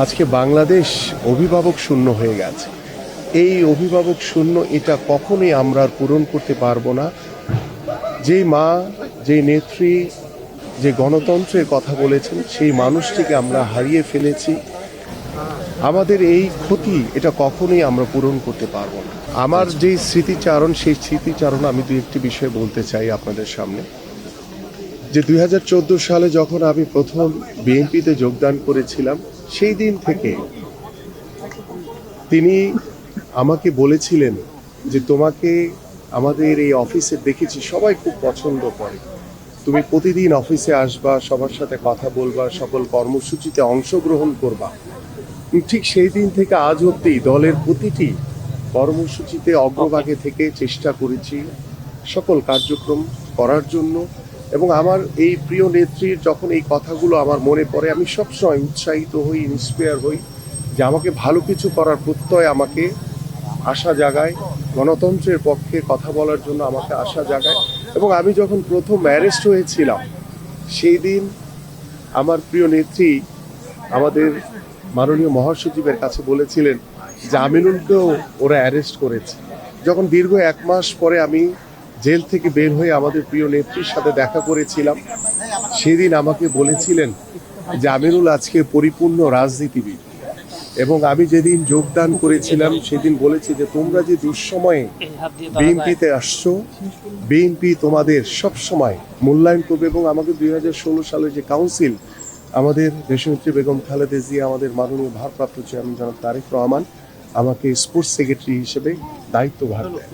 আজকে বাংলাদেশ অভিভাবক শূন্য হয়ে গেছে। এই অভিভাবক শূন্য এটা কখনোই আমরা আর পূরণ করতে পারবো না। যেই মা, যে নেত্রী, যে গণতন্ত্রের কথা বলেছেন, সেই মানুষটিকে আমরা হারিয়ে ফেলেছি। আমাদের এই ক্ষতি এটা কখনোই আমরা পূরণ করতে পারবো না। আমার যে স্মৃতিচারণ, সেই স্মৃতিচারণ আমি দু একটি বিষয় বলতে চাই আপনাদের সামনে। যে 2014 সালে যখন আমি প্রথম বিএনপিতে যোগদান করেছিলাম, সেই দিন থেকে তিনি আমাকে বলেছিলেন যে তোমাকে আমাদের এই অফিসে দেখেছি, সবাই খুব পছন্দ করে, তুমি প্রতিদিন অফিসে আসবা, সবার সাথে কথা বলবা, সকল কর্মসূচিতে অংশগ্রহণ করবা। ঠিক সেই দিন থেকে আজ অবধি দলের প্রতিটি কর্মসূচিতে অগ্রভাগে থেকে চেষ্টা করেছি সকল কার্যক্রম করার জন্য। এবং আমার এই প্রিয় নেত্রীর যখন এই কথাগুলো আমার মনে পড়ে, আমি সবসময় উৎসাহিত হই, ইন্সপায়ার হই যে আমাকে ভালো কিছু করার প্রত্যয় আমাকে আশা জাগায়, গণতন্ত্রের পক্ষে কথা বলার জন্য আমাকে আশা জাগায়। এবং আমি যখন প্রথম অ্যারেস্ট হয়েছিলাম, সেই দিন আমার প্রিয় নেত্রী আমাদের মাননীয় মহাসচিবের কাছে বলেছিলেন যে আমিনুলকেও ওরা অ্যারেস্ট করেছে। যখন দীর্ঘ 1 মাস পরে আমি জেল থেকে বের হয়ে আমাদের প্রিয় নেত্রীর সাথে দেখা করেছিলাম, সেদিন আমাকে বলেছিলেন যে আমিনুল আজকে পরিপূর্ণ রাজনীতিবিদ। এবং আমি যেদিন যোগদান করেছিলাম সেদিন বলেছি যে তোমরা যে দুঃসময়ে বিএনপিতে আসছো, বিএনপি তোমাদের সব সময় মূল্যায়ন করবে। এবং আমাকে 2016 সালে যে কাউন্সিল, আমাদের দেশনেত্রী বেগম খালেদা জিয়া, আমাদের মাননীয় ভারপ্রাপ্ত চেয়ারম্যান জনাব তারেক রহমান আমাকে স্পোর্টস সেক্রেটারি হিসেবে দায়িত্বভার দেন।